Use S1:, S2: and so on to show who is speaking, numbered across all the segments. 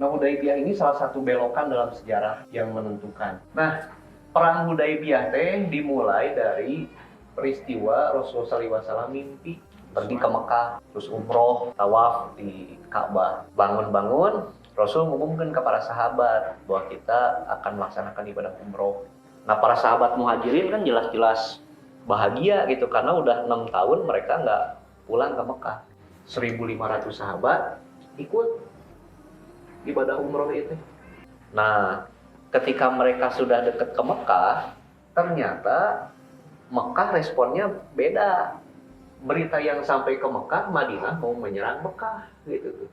S1: Nah, Hudaybiyah ini salah satu belokan dalam sejarah yang menentukan. Nah, perang Hudaybiyah teh dimulai dari peristiwa Rasulullah SAW mimpi pergi ke Mekah, terus umroh, tawaf di Ka'bah. Bangun-bangun, Rasul mengumumkan kepada sahabat bahwa kita akan melaksanakan ibadah umroh. Nah, para sahabat muhajirin kan jelas-jelas bahagia gitu, karena udah 6 tahun mereka nggak pulang ke Mekah. 1.500 sahabat ikut ibadah umroh itu. Nah, ketika mereka sudah dekat ke Mekah, ternyata Mekah responnya beda. Berita yang sampai ke Mekah, Madinah mau menyerang Mekah gitu tuh.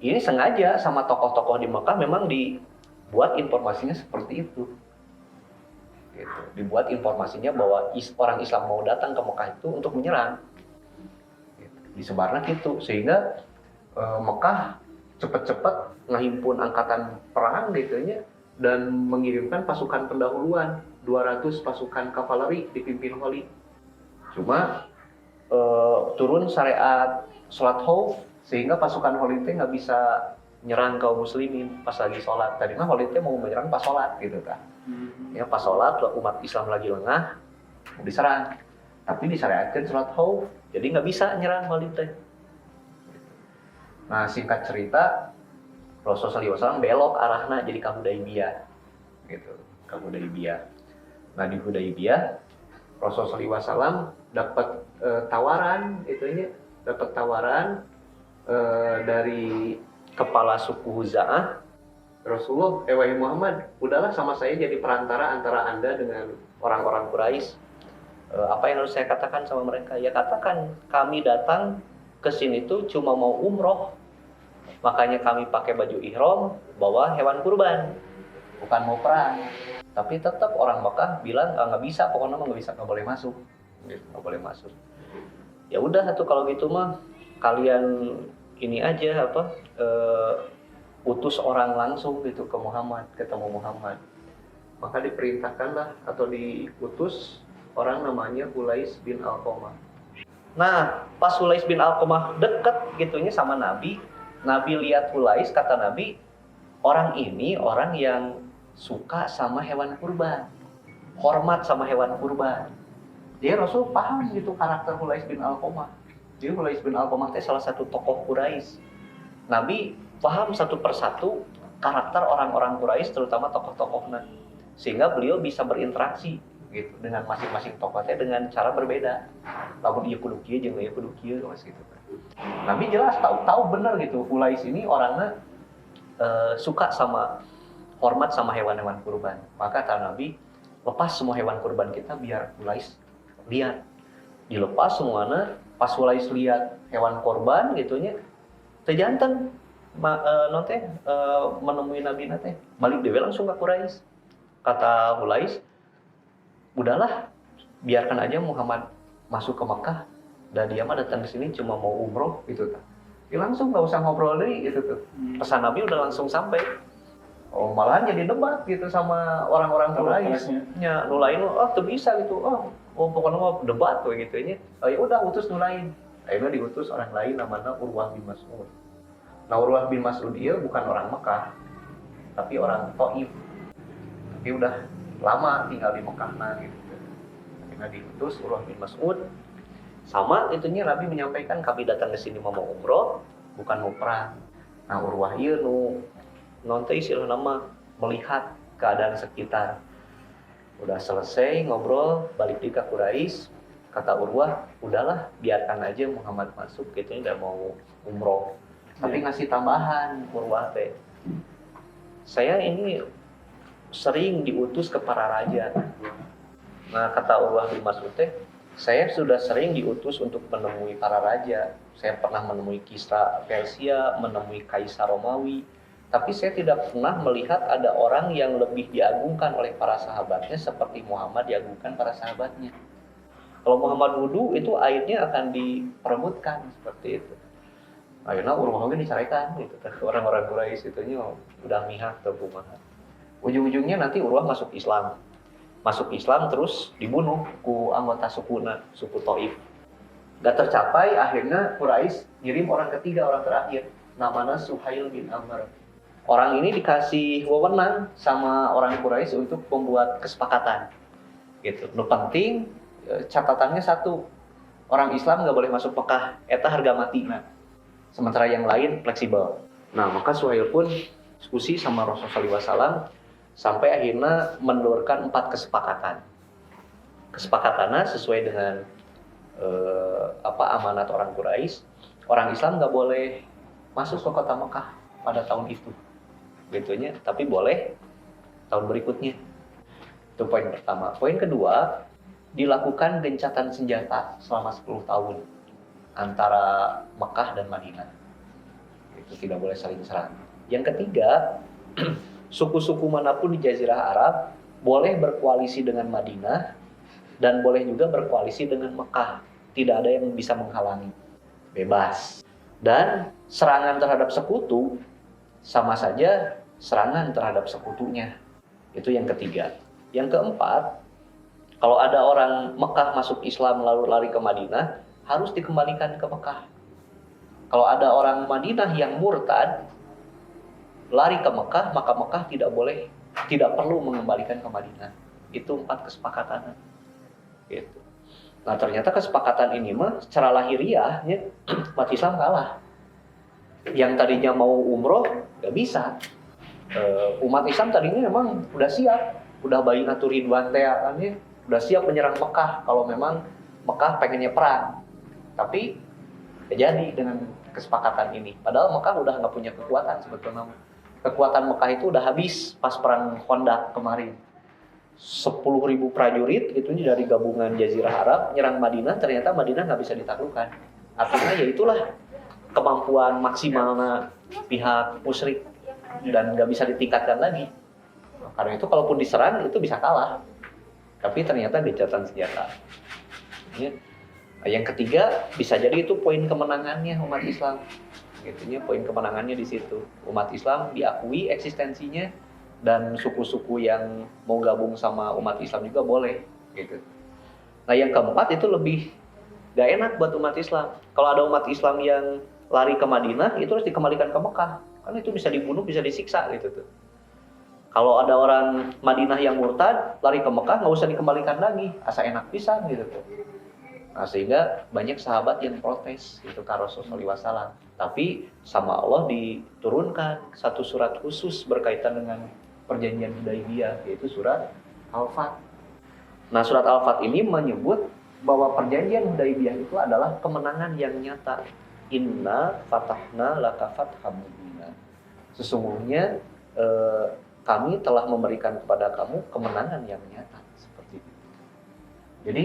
S1: Ini sengaja sama tokoh-tokoh di Mekah memang dibuat informasinya seperti itu. Gitu. Dibuat informasinya bahwa orang Islam mau datang ke Mekah itu untuk menyerang. Gitu. Disebarnya gitu sehingga Mekah cepat-cepat ngehimpun angkatan perang gitunya dan mengirimkan pasukan pendahuluan 200 pasukan kavaleri dipimpin Khalid. Cuma turun syariat sholat khauf sehingga pasukan Khalid nggak bisa nyerang kaum muslimin pas lagi sholat. Tadi mah Khalid mau menyerang pas sholat gitu kan. Ya pas sholat umat Islam lagi lengah mau diserang, tapi disyariatkan sholat khauf jadi nggak bisa nyerang Khalid. Nah, singkat cerita, Rasulullah SAW belok arahnya jadi ke Hudaybiyah, gitu, ke Hudaybiyah. Nah, di Hudaybiyah, Rasulullah SAW dapat tawaran, dapat tawaran dari kepala suku Huza'ah. Rasulullah, wahai Muhammad, udahlah sama saya jadi perantara antara Anda dengan orang-orang Quraisy. Apa yang harus saya katakan sama mereka? Ya katakan, kami datang ke sini tuh cuma mau umroh. Makanya kami pakai baju ihram, bawa hewan kurban. Bukan mau perang. Tapi tetap orang Mekah bilang nggak bisa, pokoknya nggak bisa, nggak boleh masuk. Nggak boleh masuk. Ya udah tuh kalau gitu mah kalian ini aja utus orang langsung gitu ke Muhammad, ketemu Muhammad. Maka diperintahkanlah atau diutus orang namanya Hulais bin Alqamah. Nah, pas Hulais bin Alqamah deket gitunya sama Nabi lihat Hulais, kata Nabi, orang ini orang yang suka sama hewan kurban, hormat sama hewan kurban. Dia Rasul paham gitu karakter Hulais bin Alqamah. Jadi Hulais bin Alqamah itu salah satu tokoh Quraisy. Nabi paham satu persatu karakter orang-orang Quraisy, terutama tokoh-tokohnya, sehingga beliau bisa berinteraksi gitu dengan masing-masing tokohnya dengan cara berbeda. Lamun ieu kudu kieu jeung ieu kudu kieu gitu. Nabi jelas tahu benar gitu Hulais ini orangnya suka sama hormat sama hewan-hewan kurban. Maka kata Nabi, lepas semua hewan kurban kita biar Hulais lihat. Dilepas semuanya, pas Hulais lihat hewan korban gitunya, teu janten menemui Nabi nate. Balik dewe langsung ke Quraisy. Kata Hulais, udahlah, biarkan aja Muhammad masuk ke Mekah dan dia mah datang ke sini cuma mau umroh gitu kan. Ya langsung nggak usah ngobrol deh gitu tuh. Pesan Nabi udah langsung sampai. Oh, malahan jadi debat gitu sama orang-orang Quraisy. Ya, nulain tuh bisa gitu. Pokoknya mau debat tuh gitu nya. Ya udah utus nulain. Akhirnya diutus orang lain namanya Urwah bin Mas'ud. Nah, Urwah bin Mas'ud dia bukan orang Mekah, tapi orang Thaif. Tapi udah lama tinggal di Mekah gitu. Akhirnya diutus Urwah bin Mas'ud. Sama itunya Nabi menyampaikan kami datang ke sini mau umroh, bukan mau perang. Nah, Urwah ieu nonton istilah nama melihat keadaan sekitar. Udah selesai ngobrol, balik di ke Quraisy, kata Urwah, udahlah biarkan aja Muhammad masuk gitu, udah mau umroh. Tapi ngasih tambahan Urwah teh. Saya ini sering diutus ke para raja. Nah, kata Urwah bin Mas'ud teh, saya sudah sering diutus untuk menemui para raja. Saya pernah menemui Kisra Persia, menemui Kaisar Romawi. Tapi saya tidak pernah melihat ada orang yang lebih diagungkan oleh para sahabatnya seperti Muhammad diagungkan para sahabatnya. Kalau Muhammad wudu itu airnya akan diperebutkan seperti itu. Akhirnya Urwah diceraikan gitu. Orang-orang Quraisy itu udah mihak ke kumaha. Ujung-ujungnya nanti Urwah masuk Islam. Masuk Islam terus dibunuh ku anggota suku Thaif. Gak tercapai, akhirnya Quraisy ngirim orang ketiga, orang terakhir, namanya Suhail bin Amr. Orang ini dikasih wewenang sama orang Quraisy untuk membuat kesepakatan gitu. Nu penting catatannya satu, orang Islam nggak boleh masuk Mekah, eta harga mati. Nah, sementara yang lain fleksibel. Nah, maka Suhail pun diskusi sama Rasulullah SAW sampai akhirnya menelurkan 4 kesepakatan. Kesepakatannya sesuai dengan amanat orang Quraisy, orang Islam nggak boleh masuk ke kota Mekah pada tahun itu, gitunya. Tapi boleh tahun berikutnya. Itu poin pertama. Poin kedua, dilakukan gencatan senjata selama 10 tahun antara Mekah dan Madinah. Itu tidak boleh saling serang. Yang ketiga, suku-suku manapun di Jazirah Arab boleh berkoalisi dengan Madinah dan boleh juga berkoalisi dengan Mekah. Tidak ada yang bisa menghalangi. Bebas. Dan serangan terhadap sekutu sama saja serangan terhadap sekutunya. Itu yang ketiga. Yang keempat, kalau ada orang Mekah masuk Islam lalu lari ke Madinah, harus dikembalikan ke Mekah. Kalau ada orang Madinah yang murtad lari ke Mekah, maka Mekah tidak perlu mengembalikan ke Madinah. Itu 4 kesepakatan. Gitu. Nah, ternyata kesepakatan ini mah secara lahiriah ya, umat Islam kalah. Yang tadinya mau umroh nggak bisa. Umat Islam tadinya memang udah siap, udah bayyinatu ridwan teh udah siap menyerang Mekah kalau memang Mekah pengennya perang. Tapi ya jadi dengan kesepakatan ini. Padahal Mekah udah nggak punya kekuatan sebetulnya. Kekuatan Mekah itu udah habis pas perang Khandaq kemarin. 10.000 prajurit gitu dari gabungan Jazirah Arab nyerang Madinah, ternyata Madinah nggak bisa ditaklukkan. Artinya ya itulah kemampuan maksimalnya pihak musyrik dan nggak bisa ditingkatkan lagi. Karena itu kalaupun diserang itu bisa kalah. Tapi ternyata gencatan senjata. Ya. Yang ketiga bisa jadi itu poin kemenangannya umat Islam. Gitunya poin kemenangannya di situ. Umat Islam diakui eksistensinya dan suku-suku yang mau gabung sama umat Islam juga boleh gitu. Nah, yang keempat itu lebih gak enak buat umat Islam. Kalau ada umat Islam yang lari ke Madinah, itu harus dikembalikan ke Mekah. Kan itu bisa dibunuh, bisa disiksa gitu tuh. Kalau ada orang Madinah yang murtad, lari ke Mekah, nggak usah dikembalikan lagi. Asa enak pisan gitu tuh. Nah, sehingga banyak sahabat yang protes itu ke Rasulullah SAW. Tapi sama Allah diturunkan satu surat khusus berkaitan dengan perjanjian Hudaybiyah, yaitu surat Al-Fath. Nah, surat Al-Fath ini menyebut bahwa perjanjian Hudaybiyah itu adalah kemenangan yang nyata. Inna fatahna laka fatham mubina. Sesungguhnya kami telah memberikan kepada kamu kemenangan yang nyata. Seperti itu. Jadi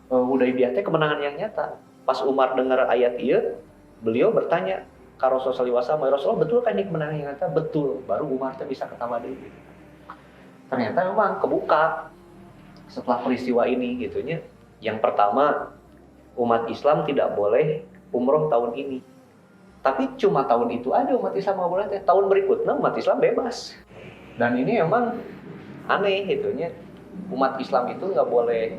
S1: Hudaybiyah itu kemenangan yang nyata. Pas Umar dengar ayat itu, beliau bertanya ke Rasulullah SAW, Rasulullah betul kan ini kemenangan yang nyata? Betul. Baru Umar bisa ketawa deh. Gitu. Ternyata memang kebuka setelah peristiwa ini gitunya. Yang pertama, umat Islam tidak boleh umroh tahun ini. Tapi cuma tahun itu aja umat Islam nggak boleh. Tahun berikutnya umat Islam bebas. Dan ini memang aneh gitunya. Umat Islam itu nggak boleh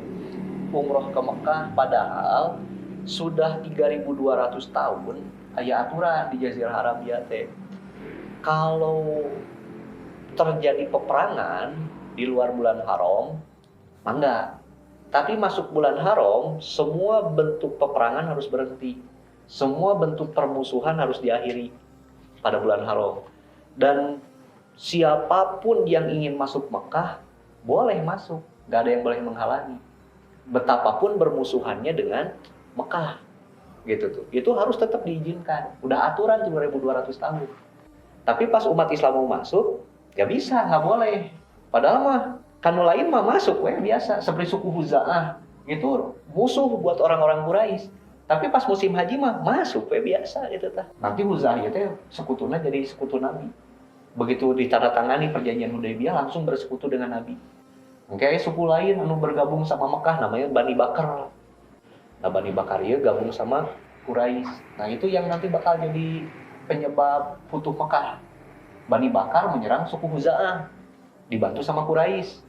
S1: umroh ke Mekah, padahal sudah 3.200 tahun aya aturan di Jazirah Arab ya teh. Kalau terjadi peperangan di luar bulan haram, enggak. Tapi masuk bulan haram, semua bentuk peperangan harus berhenti. Semua bentuk permusuhan harus diakhiri pada bulan haram. Dan siapapun yang ingin masuk Mekah, boleh masuk. Gak ada yang boleh menghalangi. Betapapun bermusuhannya dengan Mekah. Gitu tuh. Itu harus tetap diizinkan. Udah aturan 2.200 tahun. Tapi pas umat Islam mau masuk, gak bisa, gak boleh. Padahal mah, kanu lain mah masuk, biasa. Seperti suku Huza'ah. Itu musuh buat orang-orang Quraisy. Tapi pas musim haji mah masuk, biasa gitu tah. Nanti Huza'ah itu sekutunya jadi sekutu Nabi. Begitu ditandatangani perjanjian Hudaybiyah langsung bersekutu dengan Nabi. Oke, suku lain anu bergabung sama Mekah namanya Bani Bakar. Nah, Bani Bakar ya gabung sama Quraisy. Nah, itu yang nanti bakal jadi penyebab futuh Mekah. Bani Bakar menyerang suku Huza'ah, dibantu sama Quraisy.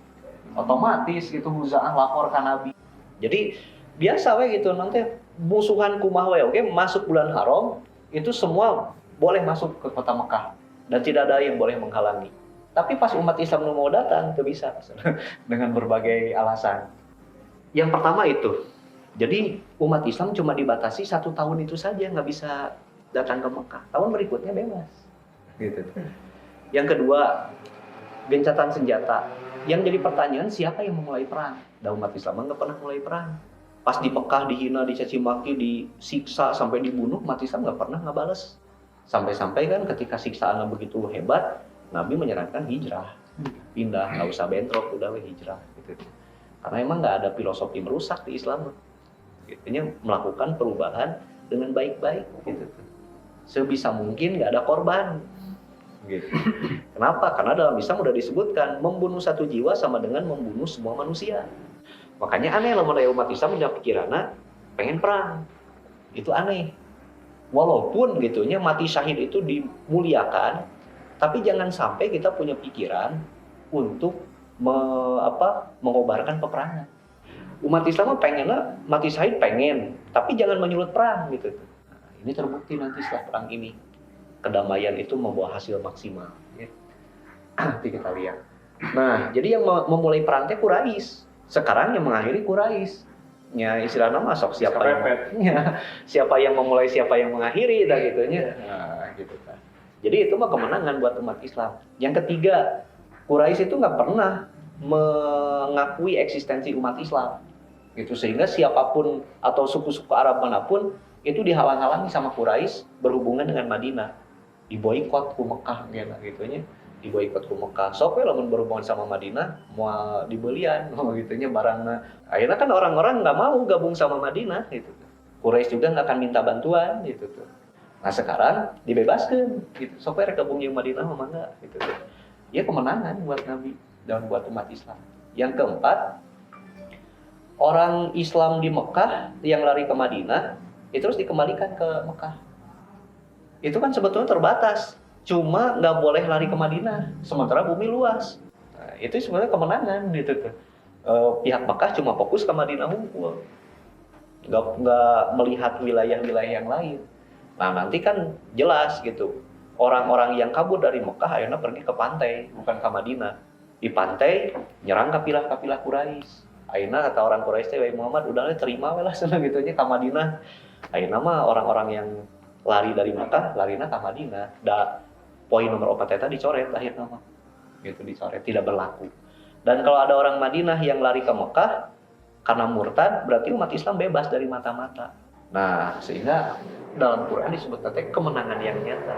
S1: Otomatis gitu Huza'ah lapor ke Nabi. Jadi biasa gitu nanti musuhan kumaha oke, masuk bulan haram itu semua boleh masuk ke kota Mekah. dan tidak ada yang boleh menghalangi. Tapi pas umat Islam mau datang, itu bisa dengan berbagai alasan. Yang pertama itu, jadi umat Islam cuma dibatasi 1 tahun itu saja, nggak bisa datang ke Mekah. Tahun berikutnya bebas. Gitu. Yang kedua, gencatan senjata. Yang jadi pertanyaan, siapa yang memulai perang? Dan umat Islam nggak pernah mulai perang. Pas di Mekah dihina, dicaci maki, disiksa sampai dibunuh, umat Islam nggak pernah ngebales. Sampai-sampai kan ketika siksaannya begitu hebat, Nabi menyarankan hijrah, pindah, nggak usah bentrok, udah hijrah. Gitu. Karena emang nggak ada filosofi merusak di Islam. Gitu. Melakukan perubahan dengan baik-baik. Gitu. Sebisa mungkin nggak ada korban. Gitu. Kenapa? Karena dalam Islam udah disebutkan membunuh 1 jiwa sama dengan membunuh semua manusia. Makanya aneh lah mulai umat Islam punya pikirannya pengen perang. Itu aneh. Walaupun gitunya mati syahid itu dimuliakan, tapi jangan sampai kita punya pikiran untuk mengobarkan peperangan. Umat Islam pengennya mati syahid pengen, tapi jangan menyulut perang gitu. Nah, ini terbukti nanti setelah perang ini kedamaian itu membawa hasil maksimal. Ya. Nanti kita lihat. Nah, jadi yang memulai perang teh Quraisy. Sekarang yang mengakhiri Quraisy. Ya istilahnya masuk siapa yang memulai siapa yang mengakhiri dan gitunya. Nah, gitu kan. Jadi itu mah kemenangan buat umat Islam. Yang ketiga, Quraisy itu nggak pernah mengakui eksistensi umat Islam. Gitu sehingga siapapun atau suku-suku Arab manapun itu dihalang-halangi sama Quraisy berhubungan dengan Madinah. Diboikot ke Mekah gitunya. Diboikot ke Mekah. Sok we lamun berhubungan sama Madinah mau dibelian gitunya barangnya. Akhirnya kan orang-orang nggak mau gabung sama Madinah gitu. Quraisy juga nggak akan minta bantuan gitu tuh. Nah sekarang dibebaskan gitu. Sok we gabung yang Madinah mah enggak gitu tuh. Ya kemenangan buat Nabi dan buat umat Islam. Yang keempat, orang Islam di Mekah yang lari ke Madinah itu terus dikembalikan ke Mekah. Itu kan sebetulnya terbatas. Cuma nggak boleh lari ke Madinah, sementara bumi luas. Nah, itu sebenarnya kemenangan gitu tuh. Pihak Mekah cuma fokus ke Madinah unggul, nggak melihat wilayah-wilayah yang lain. Nah nanti kan jelas gitu, orang-orang yang kabur dari Mekah akhirnya pergi ke pantai, bukan ke Madinah. Di pantai nyerang kapilah-kapilah Quraisy. Akhirnya kata orang Quraisy, "Wahai Muhammad, udahlah terima lah senang gitunya ke Madinah." Akhirnya mah orang-orang yang lari dari Mekah, larinya ke Madinah. Poin nomor 4 tadi dicoret akhirnya mah. Gitu dicoret, tidak berlaku. Dan kalau ada orang Madinah yang lari ke Mekah karena murtad, berarti umat Islam bebas dari mata-mata. Nah, sehingga dalam Quran disebut kemenangan yang nyata.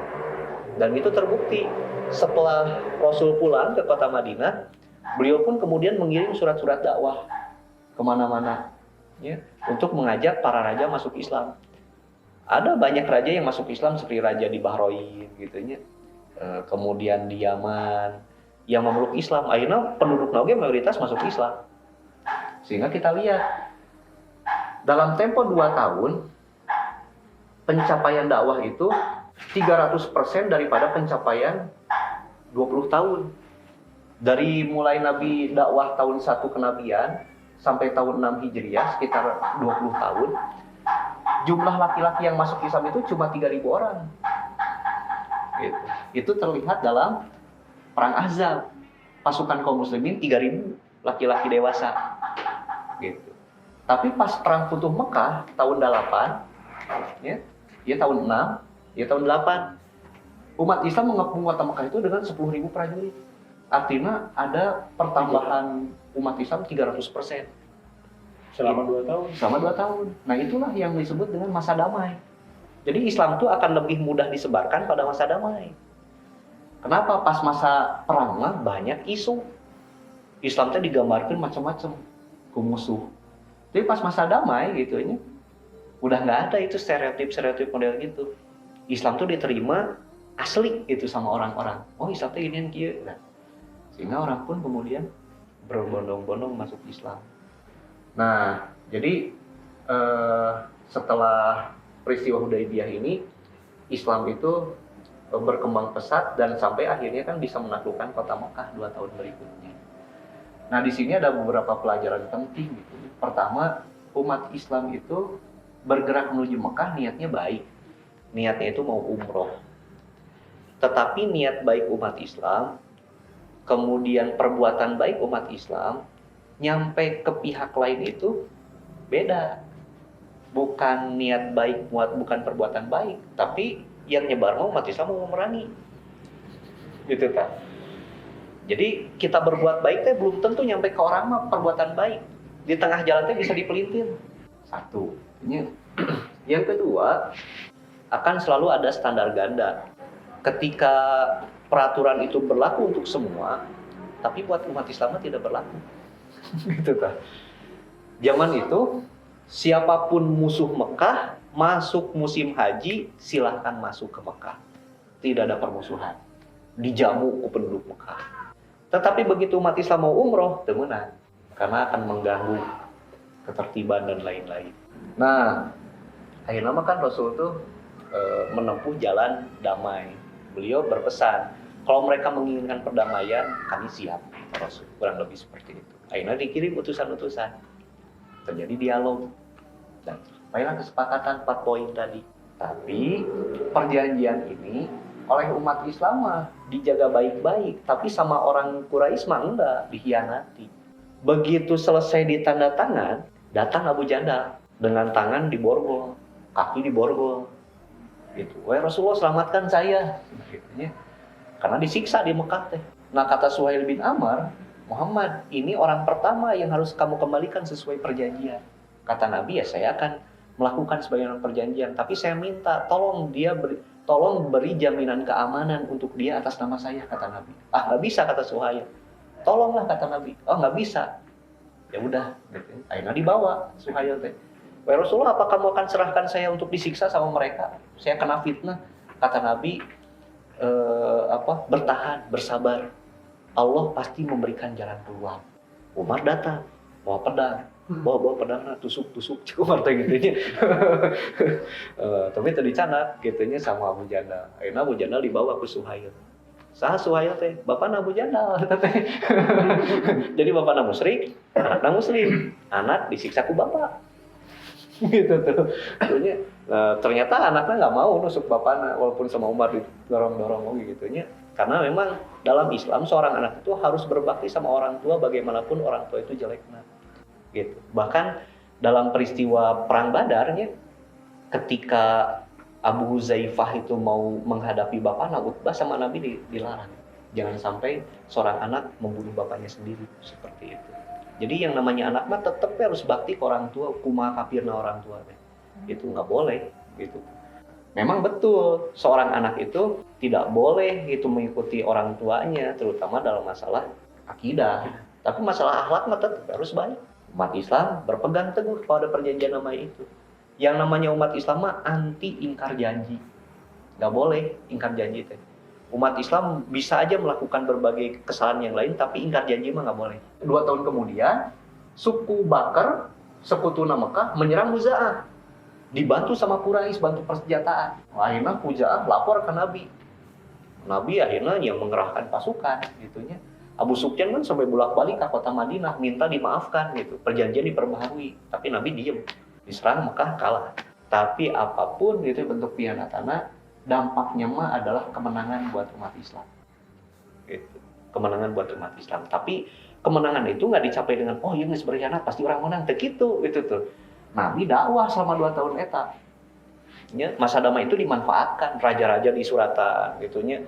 S1: Dan itu terbukti setelah Rasul pulang ke kota Madinah, beliau pun kemudian mengirim surat-surat dakwah kemana-mana, ya, untuk mengajak para raja masuk Islam. Ada banyak raja yang masuk Islam seperti raja di Bahrain, gitunya. Kemudian di Yaman yang memeluk Islam, akhirnya penduduk Naga mayoritas masuk Islam. Sehingga kita lihat dalam tempo 2 tahun pencapaian dakwah itu 300% daripada pencapaian 20 tahun. Dari mulai Nabi dakwah tahun 1 kenabian sampai tahun 6 Hijriah sekitar 20 tahun. Jumlah laki-laki yang masuk Islam itu cuma 3.000 orang. Gitu. Itu terlihat dalam perang Ahzab. Pasukan kaum muslimin 3.000 laki-laki dewasa. Gitu. Tapi pas perang Futuh Mekah tahun 8, ya tahun 6, ya tahun 8. Umat Islam mengepung kota Mekah itu dengan 10.000 prajurit. Artinya ada pertambahan umat Islam 300%.
S2: Selama 2 tahun.
S1: Selama 2 tahun. Nah itulah yang disebut dengan masa damai. Jadi Islam itu akan lebih mudah disebarkan pada masa damai. Kenapa? Pas masa perang mah banyak isu. Islam itu digambarkan macam-macam ke musuh. Tapi pas masa damai gitu ya, udah nggak ada itu stereotip model gitu. Islam tuh diterima asli itu sama orang-orang. Oh Islam tuh ini kieu. Sehingga orang pun kemudian berbondong-bondong masuk Islam. Nah, jadi setelah peristiwa Hudaybiyah ini, Islam itu berkembang pesat dan sampai akhirnya kan bisa menaklukkan kota Mekah 2 tahun berikutnya. Nah, di sini ada beberapa pelajaran penting gitu. Pertama, umat Islam itu bergerak menuju Mekah niatnya baik. Niatnya itu mau umroh. Tetapi niat baik umat Islam, kemudian perbuatan baik umat Islam, nyampe ke pihak lain itu beda. Bukan niat baik, bukan perbuatan baik, tapi yang nyebar umat Islam mau memerangi. Gitu kan. Jadi kita berbuat baik teh belum tentu nyampe ke orang mah perbuatan baik. Di tengah jalan teh bisa dipelintir. Satu. Yang kedua, akan selalu ada standar ganda. Ketika peraturan itu berlaku untuk semua, tapi buat umat Islam tidak berlaku. Gitu kan. Zaman itu siapapun musuh Mekah masuk musim haji silahkan masuk ke Mekah. Tidak ada permusuhan. Dijamu ke penduduk Mekah. Tetapi begitu umat Islam mau umroh, temenan. Karena akan mengganggu ketertiban dan lain-lain. Nah, akhirnya kan Rasul itu menempuh jalan damai. Beliau berpesan, kalau mereka menginginkan perdamaian, kami siap. Rasul kurang lebih seperti itu. Akhirnya dikirim utusan-utusan. Terjadi dialog. Dan sampailah kesepakatan 4 poin tadi. Tapi perjanjian ini oleh umat Islam mah dijaga baik-baik, tapi sama orang Quraisy mah enggak, dikhianati. Begitu selesai ditanda tangan, datang Abu Jandal dengan tangan di borgol, kaki di borgol. Gitu. Wahai Rasulullah, selamatkan saya. Gitu. Karena disiksa di Mekah teh. Nah, kata Suhail bin Amr, Muhammad, ini orang pertama yang harus kamu kembalikan sesuai perjanjian. Kata Nabi, ya saya akan melakukan sebagian perjanjian, tapi saya minta tolong beri jaminan keamanan untuk dia atas nama saya, kata Nabi. Ah, nggak bisa, kata Suhail. Tolonglah, kata Nabi. Oh, nggak bisa. Ya udah, gitu. Akhirnya dibawa Suhail teh. Wahai Rasulullah, apa kamu akan serahkan saya untuk disiksa sama mereka? Saya kena fitnah. Kata Nabi, bertahan, bersabar. Allah pasti memberikan jalan keluar. Umar datang, bawa pedang. Bawa pedangnya, tusuk Umar teh gitunya. Tapi tadi canak gitunya sama Abu Jandal. Akhirnya Abu Jandal dibawa ke Suhail. Saha Suhail teh, bapakna Abu Jandal teh. Jadi bapakna musyrik, anakna muslim. Anak disiksa ku bapak. Gitu tuh. Ternyata anaknya nggak mau nusuk bapaknya, walaupun sama Umar didorong-dorong gitunya. Karena memang dalam Islam seorang anak itu harus berbakti sama orang tua bagaimanapun orang tua itu jeleknya. Gitu. Bahkan dalam peristiwa perang Badarnya, ketika Abu Huzaifah itu mau menghadapi bapaknya, Utbah sama Nabi dilarang. Jangan sampai seorang anak membunuh bapaknya sendiri, seperti itu. Jadi yang namanya anak mah tetap harus bakti ke orang tua, kumaha kafirna orang tua. Itu nggak boleh, gitu. Memang betul, seorang anak itu tidak boleh itu mengikuti orang tuanya, terutama dalam masalah akidah. Tapi masalah akhlak mah tetap harus baik. Umat Islam berpegang teguh pada perjanjian damai itu. Yang namanya umat Islam mah anti ingkar janji. Nggak boleh ingkar janji teh. Umat Islam bisa aja melakukan berbagai kesalahan yang lain, tapi ingkar janji mah nggak boleh. 2 tahun kemudian, suku Bakar, sekutu Mekah menyerang Huza'ah. Dibantu sama Quraisy, bantu persenjataan. Akhirnya Huza'ah lapor ke Nabi. Nabi akhirnya yang mengerahkan pasukan, gitunya. Abu Sufyan kan sampai bolak-balik ke kota Madinah, minta dimaafkan gitu. Perjanjian diperbaharui, tapi Nabi diem. Diserang Mekah kalah. Tapi apapun itu bentuk khianatana, dampaknya mah adalah kemenangan buat umat Islam. Gitu. Kemenangan buat umat Islam. Tapi kemenangan itu nggak dicapai dengan oh iya nggak berkhianat pasti orang menang. Begitu itu tuh. Nabi dakwah selama 2 tahun eta. Ya, masa damai itu dimanfaatkan, raja-raja di suratan gitunya.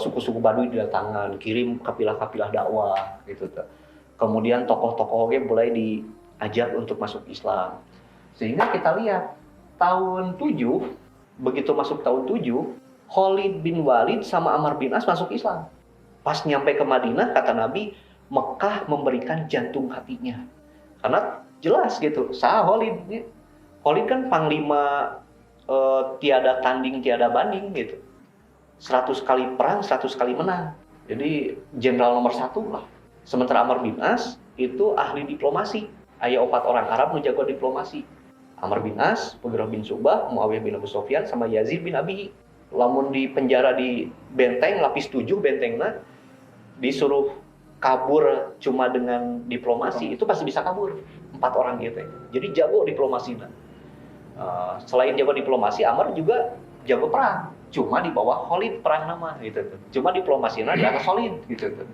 S1: Suku-suku Baduy didatangkan, kirim kapilah-kapilah dakwah gitu tuh. Kemudian tokoh-tokohnya mulai diajak untuk masuk Islam. Sehingga kita lihat tahun 7, begitu masuk tahun 7, Khalid bin Walid sama Amr bin As masuk Islam. Pas nyampe ke Madinah, kata Nabi, Mekah memberikan jantung hatinya. Karena jelas gitu, sah Khalid. Khalid kan panglima tiada tanding, tiada banding gitu. 100 kali perang, 100 kali menang. Jadi jenderal nomor 1 lah. Sementara Amr bin As itu ahli diplomasi. Aya 4 orang Arab nu jago diplomasi. Amr bin As, Mughirah bin Syu'bah, Muawiyah bin Abu Sufyan, sama Yazid bin Abi. Lamun di penjara di benteng, lapis 7 bentengna, disuruh kabur cuma dengan diplomasi, itu pasti bisa kabur. 4 orang gitu. Jadi jago diplomasi. Selain jago diplomasi, Amr juga jago perang. cuma di bawah Khalid perang nama gitu tuh. Cuma diplomasinya di atas Khalid gitu tuh.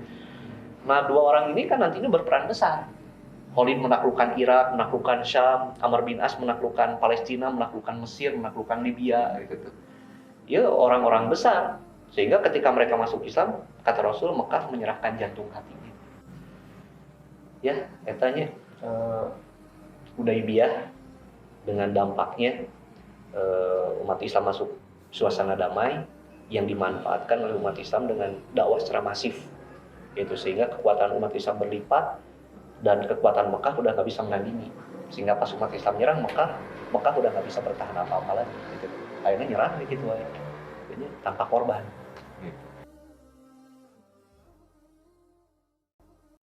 S1: Nah, dua orang ini kan nantinya berperan besar. Khalid menaklukkan Irak, menaklukkan Syam, Amr bin As menaklukkan Palestina, menaklukkan Mesir, menaklukkan Libya gitu tuh. Ya orang-orang besar. Sehingga ketika mereka masuk Islam, kata Rasul, Mekah menyerahkan jantung hatinya. Ya, etanya Hudaybiyah dengan dampaknya umat Islam masuk suasana damai yang dimanfaatkan oleh umat Islam dengan dakwah secara masif. Gitu, sehingga kekuatan umat Islam berlipat dan kekuatan Mekah udah nggak bisa menandingi. Sehingga pas umat Islam nyerang Mekah udah nggak bisa bertahan apa-apa lagi. Gitu. Akhirnya nyerah gitu aja. Tanpa korban.